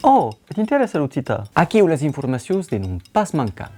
Oh, t'interessa l'Occità? Aquí les informacions de non pas mancar.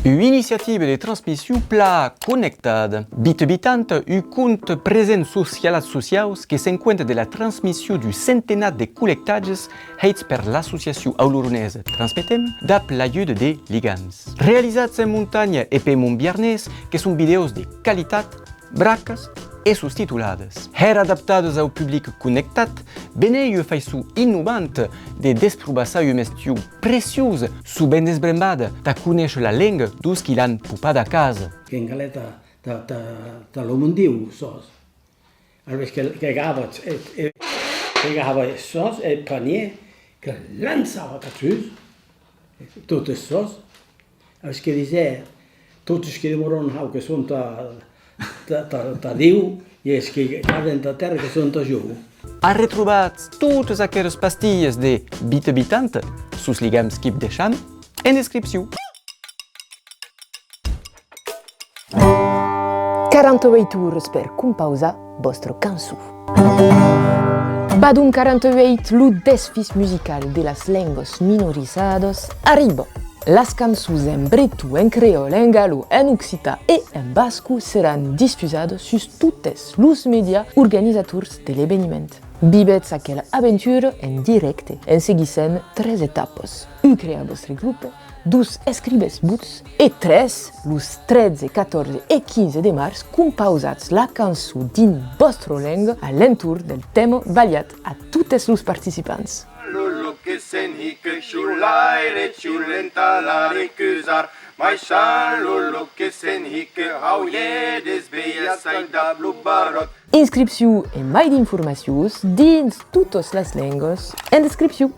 Une initiative de transmission pla connectada. Bit-bitant, un compte present socials socials que s'encuentra de la transmission du centenat de col·lectatges fets per l'associació auloronesa Transmetem dap l'ajuda de ligams. Realitzats en muntanya e per Montbiarnès, que són videos de qualitat, braques e subtitulades. Adaptades ao public connectat, beneio faisu innovant de desprobassar un mestiu preciós su ben desbrembada da conèixer la lenga dus qui l'han pupat a casa. Que en galeta ta lo mundiu sos. Alves que agava sos e panier que lançava catrus totes sos. Alves que dizer totes que demoron hau que són ta Déu i és que caden ta terra que són ta jou. Ha retrobat totes aquelles pastilles de bit-bitant sus ligams Kip de Champ en descripció. 48 ores per composar vostre cançó. Badum 48, lo desfís musical de las lenguas minorizadas arriba. Las cançons en breton, en creol, en galo, en occità et en basco seran diffusades sus totes los médias organizators de l'événement. Vivets aquella aventura en directe, en seguissent 3 etapes. Un crea vostre grup, 2 escribes buts et 3, los 13, 14 et 15 de març, composats la cançó din vostra lenga a l'entour del tema valiat a totes los participants. Lolo che sen hic ciulaire ciulentalare cusar mai chan lolo che sen hic hauie desveia saida blu barot. Inscripció e mai d'informacions dins totes les lengues en descripció.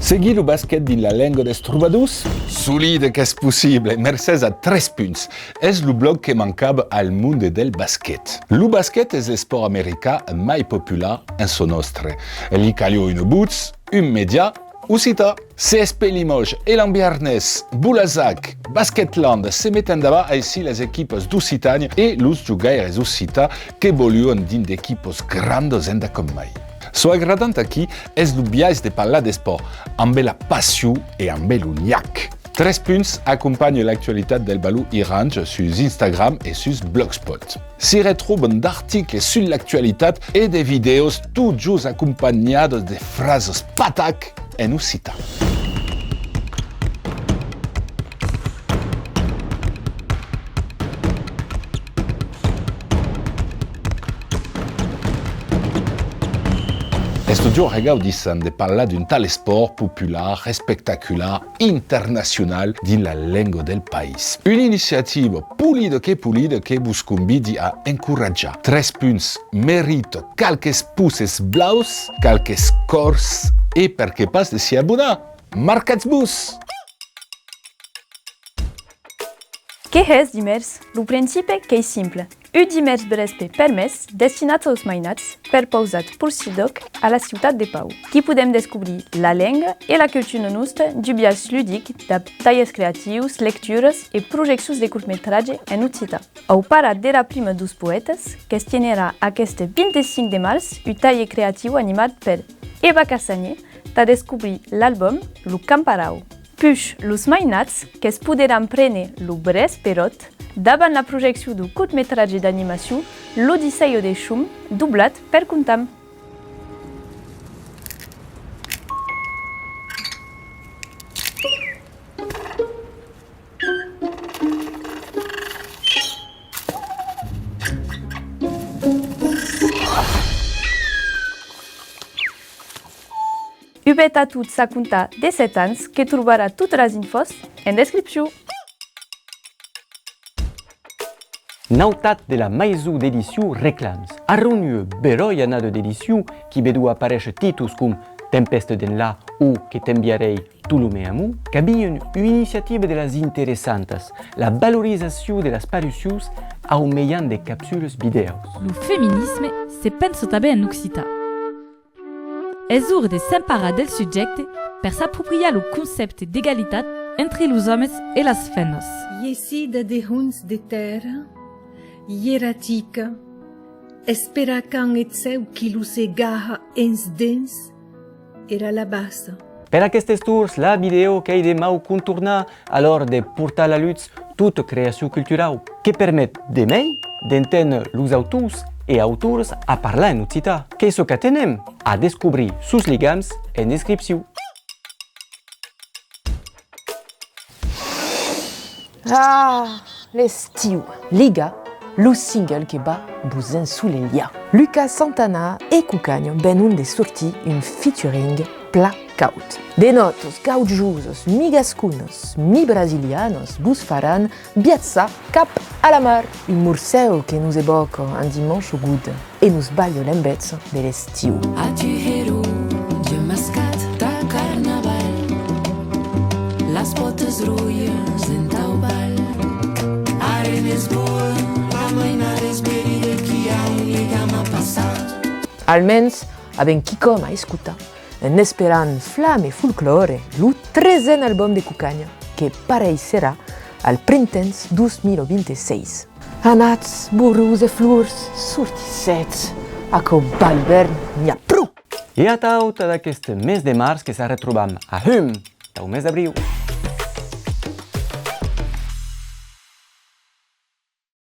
Seguir o basquet din la lengua des trobadors? Solide qu'és possible, mercès a 3 punts. És lo blog que mancava al monde del basquet. Lo basquet és l'esport americà mai popular en so nostre. Li calio un buts, un media, occità. CSP Limoges, Elan Biarnès, Boulazac, Basketland se meten davant així les equipes d'Occitània e los jugaires occità que voluen din d'equipos grandes enda com mai. So agradant aquí és lo biais de parlar d'esport, amb la passió e amb l'uniac. 3 punts accompagnent l'actualitat del balou Irange sus Instagram et sus Blogspot. S'y retroben d'articles sur l'actualitat et de videos tot just acompagnades de frases patac en occità. Estudio regaudissant de parlar d'un tal esport popular, spectacular, international din la lengua del país. Una iniciativa pulida que vos convidi a encoratjar. 3 punts, merito calques pusses blaus, calques cors e perché pas de s'y abonar. Marcați-vos! Que és dimers? Lo principi que és simple. Un dimers brespre permès destinat als mainats per pausat pur sidoc a la ciutat de Pau. Qui podem descobrir la lenga e la cultura nostra du biais ludic de talles creatius, lectures e projeccions de curtmetratge en occità. Au parat de la prima dos poetes, que es tinerà aquest 25 de març un taller creatiu animat per Eva Cassagne de descobrir l'àlbum Lo Camparau. Puix los mainats que es poderan prendre lo bres perot davant la projecció d'un curtmetratge d'animació L'Odissea de Chum, doblat per Contam. Ubet a tot sa conta de 7 anys que trobarà totes les infos en descripció. Nautat de la maison d'édition Reclams. A reuniu beroianada d'édition qui vedu aparèixer títols com Tempesta d'enlà ou Que t'enviarei tu lo meu amor, cabien una iniciativa de les interessantes, la valorització de les parucions au meian de capsules videos. Le féminisme se pensa també en occitan. És ur de s'emparar del subjecte per s'apropriar el concepte d'egalitat entre els homes i les femmes. Iesida de huns de terra, hieratica, espera can et seu qui lu se gaha ens dens, era la bassa. Per aquestes tours, la video que de mau contornar a l'hora de portar a la lutte toute creació cultural que permet de mai d'entendre los autors e autors a parlar en occità, que és el que tenem a descobrir sus ligams en descripció. Ah, l'estiu. Liga, lo single que va vous ensoleillar. Lucas Santana e Cucagno ben un de sortir un featuring placaut. De notos gaujosos, mi gascunos, mi brasilianos, bus faran viatza cap a la mar. Un murseu que nous evoca un dimanche good e nous ballo l'embezzo de l'estiu. Atihero, de mascat, da carnaval, las botes roies en taubal, arenes boa, la mainares beride qui ha un lligam a passat. Almens, avem chicom a escutar, en esperant flamme folklore, lo 13è album de Cucagno, que pareixerà al printens 2026. Anats, burros e flors, sortissets, a co balvern n'hi ha prou! I a tot d'aquest mes de març que s'ha retrobat a Hum, del mes d'abril.